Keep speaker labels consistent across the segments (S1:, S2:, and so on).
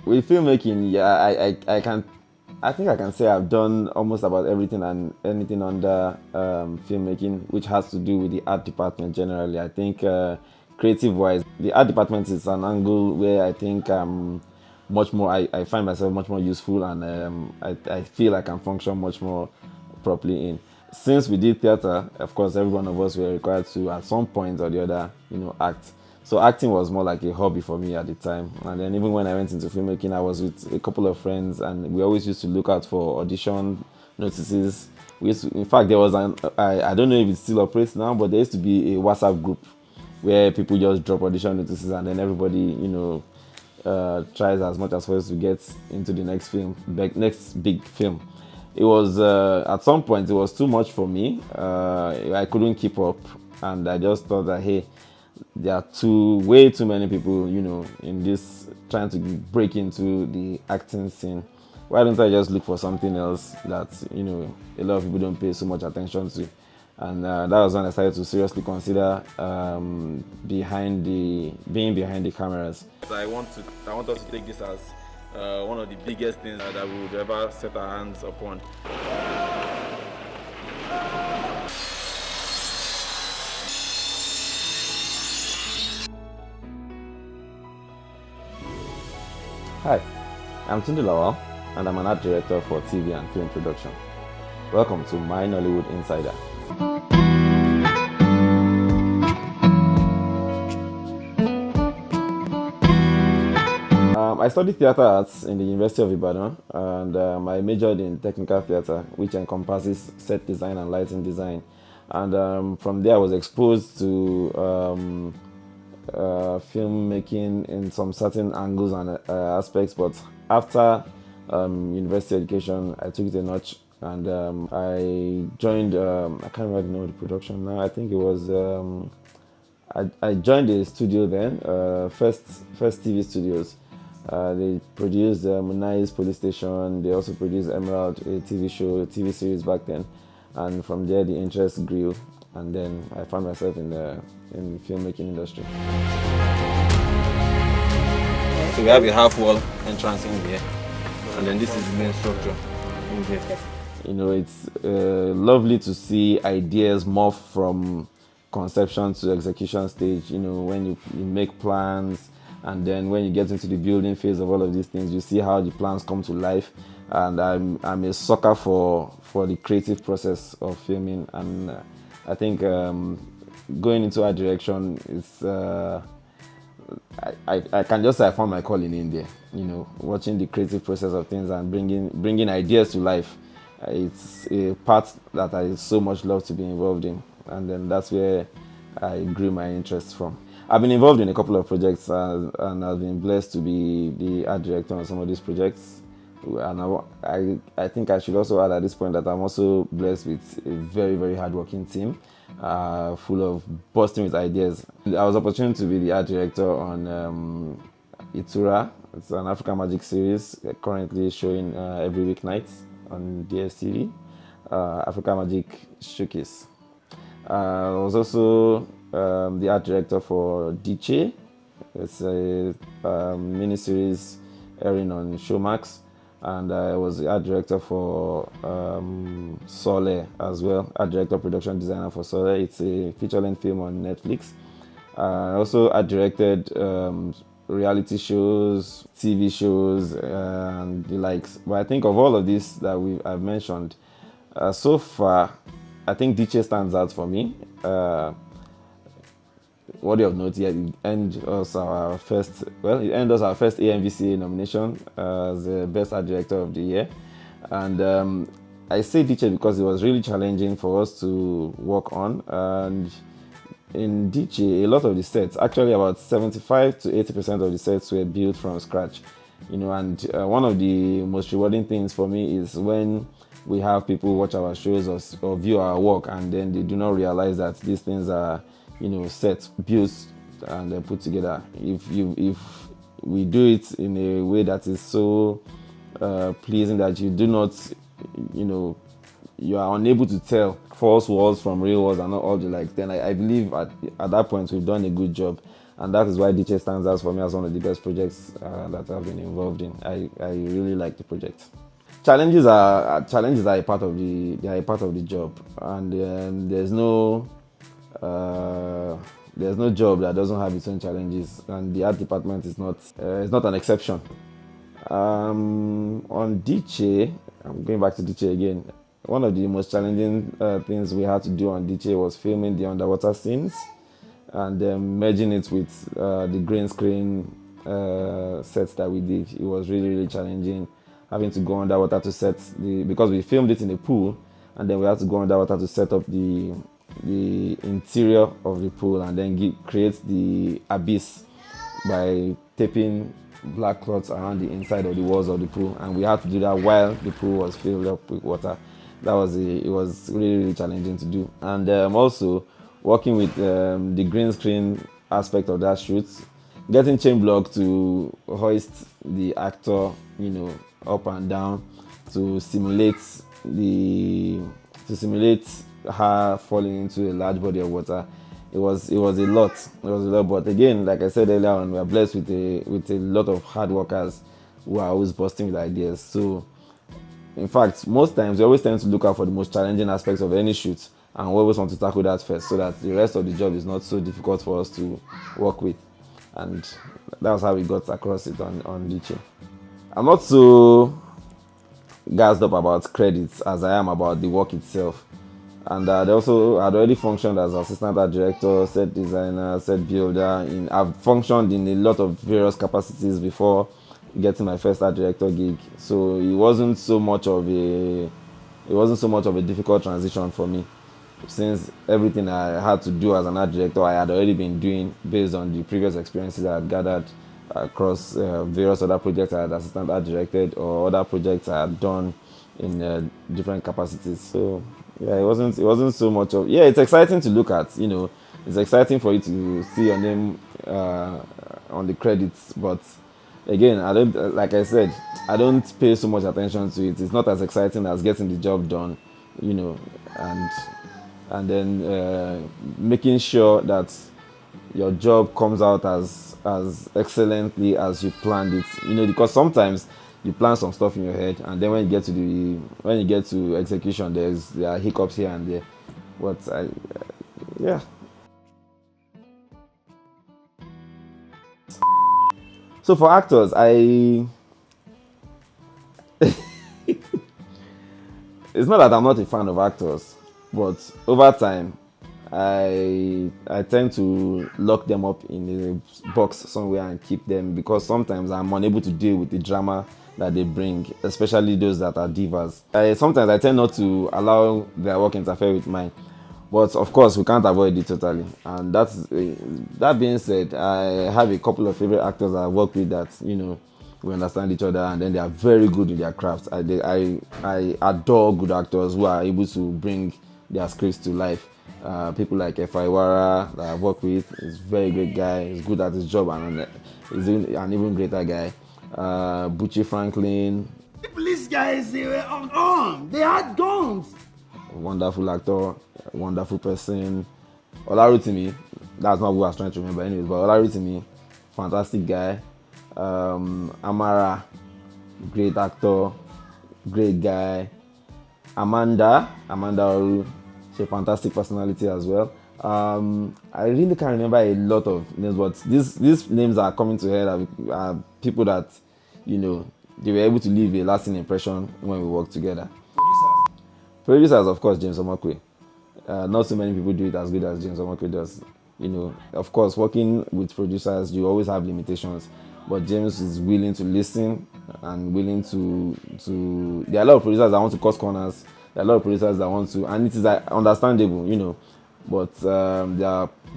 S1: With filmmaking, yeah, I think I can say I've done almost about everything and anything under filmmaking, which has to do with the art department generally. I think creative wise, the art department is an angle where I think much more, I find myself much more useful, and I feel I can function much more properly in. Since we did theater, of course, every one of us were required to, at some point or the other, act. So acting was more like a hobby for me at the time. And then even when I went into filmmaking, I was with a couple of friends, and we always used to look out for audition notices. In fact, there was I don't know if it still operates now, but there used to be a WhatsApp group where people just drop audition notices, and then everybody, tries as much as possible to get into the next big film. It was at some point it was too much for me. I couldn't keep up, and I just thought that, hey, there are way too many people, in this, trying to break into the acting scene. Why don't I just look for something else that a lot of people don't pay so much attention to? And that was when I started to seriously consider being behind the cameras. I want us to take this as one of the biggest things that we would ever set our hands upon. Hi, I'm Tunde Lawal, and I'm an art director for TV and film production. Welcome to my Nollywood Insider. I studied theatre arts in the University of Ibadan, and I majored in technical theatre, which encompasses set design and lighting design. And from there, I was exposed to filmmaking in some certain angles and aspects. But after university education, I took it a notch, and I joined. I can't remember the name of the production now. I think it was. I joined the studio then, first TV Studios. They produced Munai's Police Station. They also produced Emerald, a TV series back then. And from there, the interest grew, and then I found myself in the filmmaking industry. So we have a half wall entrance in here, and then this is the main structure in here. It's lovely to see ideas morph from conception to execution stage. When you make plans, and then when you get into the building phase of all of these things, you see how the plans come to life. And I'm a sucker for the creative process of filming, and I think going into art direction is I can just say I found my calling in there. Watching the creative process of things and bringing ideas to life. It's a part that I so much love to be involved in, and then that's where I grew my interest from. I've been involved in a couple of projects, and I've been blessed to be the art director on some of these projects. And I think I should also add at this point that I'm also blessed with a very, very hardworking team, full of bursting with ideas. I was opportunity to be the art director on Itura. It's an African magic series currently showing every weeknight on DSTV, African Magic Showcase. I was also the art director for Diiche. It's a miniseries airing on Showmax. And I was the art director for Soole as well, art director, production designer for Soole. It's a feature-length film on Netflix. I also art directed reality shows, TV shows, and the likes. But I think of all of this that I've mentioned, so far, I think Diiche stands out for me. What you have noted, it earned us our first AMVCA nomination as the Best Art Director of the Year. And I say Diiche because it was really challenging for us to work on. And in Diiche, a lot of the sets, actually about 75 to 80% of the sets were built from scratch. And one of the most rewarding things for me is when we have people watch our shows or view our work, and then they do not realize that these things are set, built, and put together. If we do it in a way that is so pleasing that you do not, you are unable to tell false walls from real walls and not all the likes, then I believe at that point we've done a good job. and that is why Diiche stands out for me as one of the best projects that I've been involved in. I really like the project. Challenges are a part of the job, and uh, there's no job that doesn't have its own challenges, and the art department is not an exception. On Diiche, I'm going back to Diiche again. One of the most challenging things we had to do on Diiche was filming the underwater scenes and merging it with the green screen sets that we did. It was really, really challenging having to go underwater to set because we filmed it in a pool, and then we had to go underwater to set up the interior of the pool and then create the abyss by taping black cloths around the inside of the walls of the pool, and we had to do that while the pool was filled up with water. It was really, really challenging to do. And also working with the green screen aspect of that shoot, getting chain block to hoist the actor, up and down to simulate her falling into a large body of water. It was a lot. But again, like I said earlier on, we are blessed with a lot of hard workers who are always busting with ideas. So, in fact, most times we always tend to look out for the most challenging aspects of any shoot, and we always want to tackle that first, so that the rest of the job is not so difficult for us to work with. And that's how we got across it on Diiche. I'm not so gassed up about credits as I am about the work itself. And I'd already functioned as assistant art director, set designer, set builder. I've functioned in a lot of various capacities before getting my first art director gig. So it wasn't so much of a difficult transition for me, since everything I had to do as an art director I had already been doing based on the previous experiences I had gathered across various other projects I had assistant art directed or other projects I had done in different capacities. So yeah, it wasn't so much of, it's exciting to look at, it's exciting for you to see your name on the credits, but again, like I said, I don't pay so much attention to it. It's not as exciting as getting the job done, and then making sure that your job comes out as excellently as you planned it, because sometimes you plan some stuff in your head, and then when you get to execution, there are hiccups here and there. Yeah. So for actors, it's not that I'm not a fan of actors, but over time, I tend to lock them up in a box somewhere and keep them, because sometimes I'm unable to deal with the drama that they bring, especially those that are divas. Sometimes I tend not to allow their work interfere with mine, but of course we can't avoid it totally. And that being said, I have a couple of favorite actors I work with that we understand each other, and then they are very good in their craft. I adore good actors who are able to bring their scripts to life. People like Itura that I work with, he's a very great guy. He's good at his job, and he's an even greater guy. Bucci Franklin.
S2: These guys, they were unarmed. They had guns.
S1: Wonderful actor, wonderful person. Olarutimi, that's not who I was trying to remember anyways, but Olarutimi, fantastic guy. Amara, great actor, great guy. Amanda Oru, she's a fantastic personality as well. I really can't remember a lot of names, but these names are coming to head are people that, they were able to leave a lasting impression when we worked together. Producers, of course, James Omakwe. Not so many people do it as good as James Omakwe does. Of course, working with producers, you always have limitations, but James is willing to listen and willing to. There are a lot of producers that want to cut corners. There are a lot of producers that want to, and it is understandable, but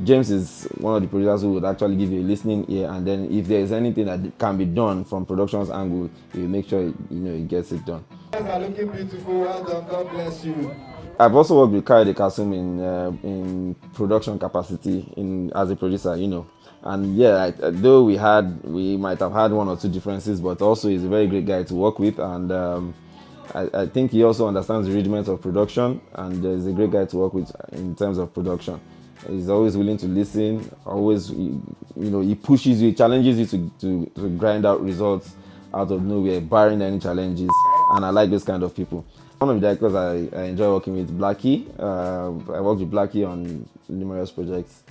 S1: James is one of the producers who would actually give you a listening ear, and then if there is anything that can be done from production's angle, he will make sure he gets it done.
S2: You guys are looking beautiful. Well done. God bless you.
S1: I've also worked with Kayode Kasum in production capacity as a producer, and though we might have had one or two differences, but also he's a very great guy to work with, and I think he also understands the rudiments of production, and is a great guy to work with in terms of production. He's always willing to listen. Always, he pushes you, challenges you to grind out results out of nowhere, barring any challenges. And I like those kind of people. One of the directors I enjoy working with, Blackie. I worked with Blackie on numerous projects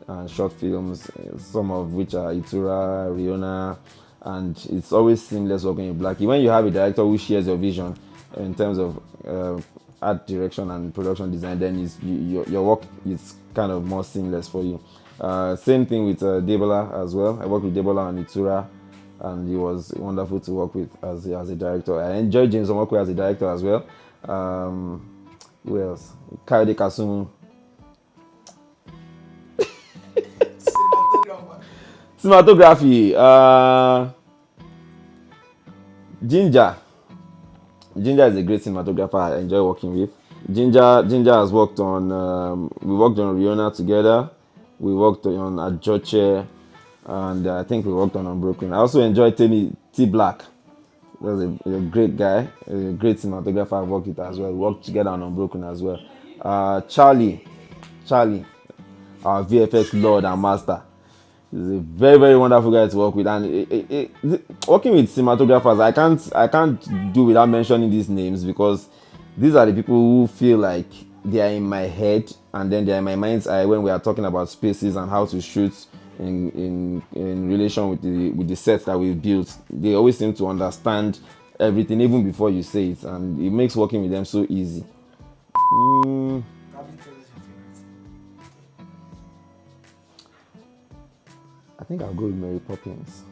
S1: and short films, some of which are Itura, IAMRiona, and it's always seamless working with Blackie. When you have a director who shares your vision in terms of art direction and production design, then your work is kind of more seamless for you. Same thing with Debola as well. I worked with Debola on Itura, and he was wonderful to work with as a director. I enjoyed James Omokwe as a director as well. Who else? Kayode Kasumu. Cinematography. Ginger. Ginger is a great cinematographer I enjoy working with. Ginger has worked on, we worked on Riona together. We worked on Ajoche, and I think we worked on Unbroken. I also enjoy T Black. That's a great guy, a great cinematographer I've worked with as well. We worked together on Unbroken as well. Charlie, our VFX Lord and Master. He's a very, very wonderful guy to work with. And working with cinematographers, I can't do without mentioning these names, because these are the people who feel like they are in my head and then they are in my mind's eye when we are talking about spaces and how to shoot in relation with the set that we've built. They always seem to understand everything even before you say it, and it makes working with them so easy. I think I'll go with Mary Poppins.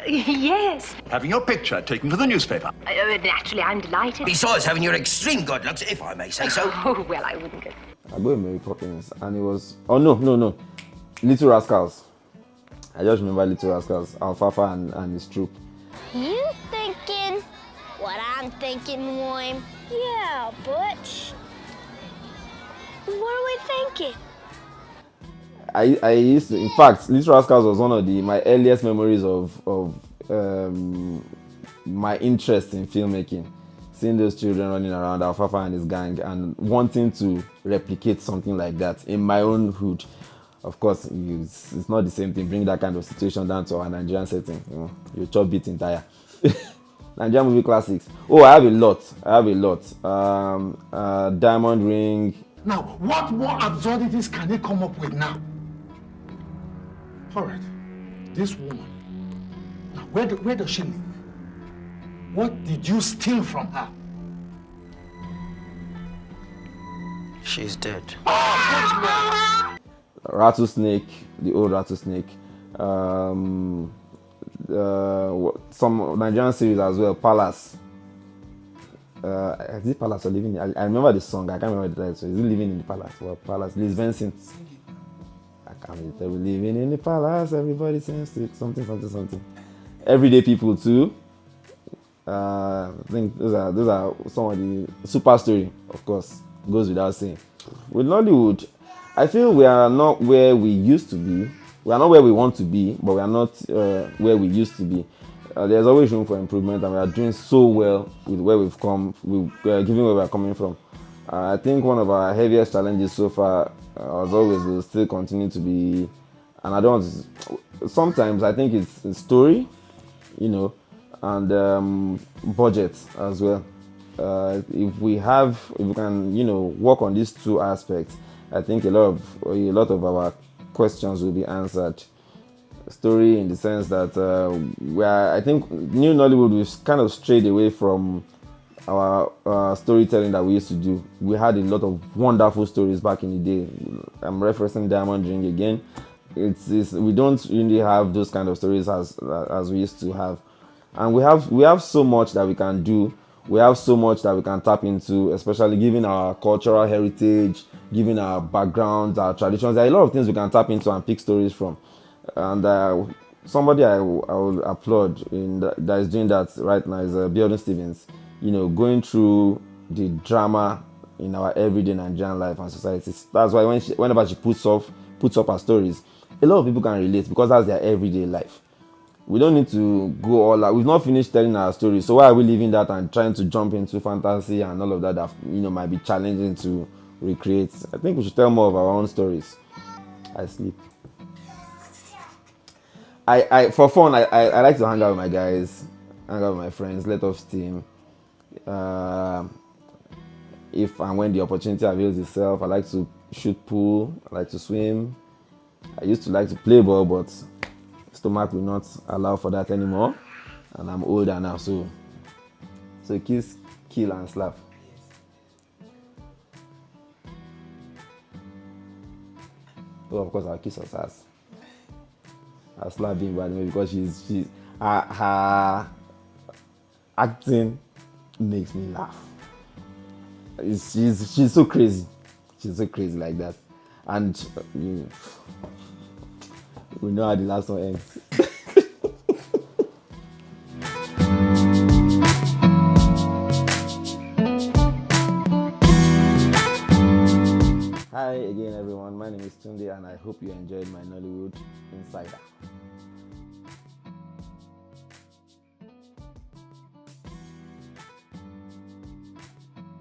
S3: Yes.
S4: Having your picture taken for the newspaper.
S3: Naturally, I'm delighted.
S5: Besides having your extreme good looks, if I may say so.
S3: Oh, well, I wouldn't go.
S1: I'll go with Mary Poppins, and it was... Oh, no. Little Rascals. I just remember Little Rascals. Alfalfa and his troop.
S6: You thinking what I'm thinking, Worm? Yeah, Butch. What are we thinking?
S1: I used to, in fact, Little Rascals was one of my earliest memories of my interest in filmmaking. Seeing those children running around, Alfalfa and his gang, and wanting to replicate something like that in my own hood. Of course, it's not the same thing. Bring that kind of situation down to our Nigerian setting. You chop beat entire. Nigerian movie classics. Oh, I have a lot. Diamond Ring.
S2: Now, what more absurdities can they come up with now? All right, this woman. Now, where does she live? What did you steal from her?
S5: She's dead.
S1: Rattlesnake, the old Rattlesnake. Some Nigerian series as well, Palace. Is it Palace or Living? I remember the song, I can't remember the title. Is it Living in the Palace? Well, Palace, Liz Vincent. I can't remember. We're living in the palace, everybody sings to something. Everyday People too. I think those are some of the Super Story, of course, goes without saying. With Nollywood, I feel we are not where we used to be. We are not where we want to be, but we are not where we used to be. There's always room for improvement, and we are doing so well with where we've come, given where we are coming from. I think one of our heaviest challenges so far, as always, will still continue to be, and sometimes I think it's story, and budget as well. If we can, work on these two aspects, I think a lot of our questions will be answered. Story in the sense that I think New Nollywood, we've kind of strayed away from our storytelling that we used to do. We had a lot of wonderful stories back in the day. I'm referencing Diamond Ring again. We don't really have those kind of stories as we used to have, and we have so much that we can do. We have so much that we can tap into, especially given our cultural heritage, given our backgrounds, our traditions. There are a lot of things we can tap into and pick stories from. And somebody I will applaud that is doing that right now is Biodun Stevens. Going through the drama in our everyday Nigerian life and society. That's why whenever she puts up her stories, a lot of people can relate because that's their everyday life. We don't need to go all out. We've not finished telling our story, so why are we leaving that and trying to jump into fantasy and all of that might be challenging to recreate. I think we should tell more of our own stories. I sleep. For fun, I like to hang out with my guys, hang out with my friends, let off steam. If and when the opportunity avails itself, I like to shoot pool, I like to swim. I used to like to play ball, but stomach will not allow for that anymore. And I'm older now, so kiss, kill, and slap. So of course I'll kiss her ass. I'll slap him by the way because she's her acting makes me laugh. She's so crazy. She's so crazy like that. And we know how the last one ends. Hi again everyone, my name is Tunde and I hope you enjoyed my Nollywood Insider.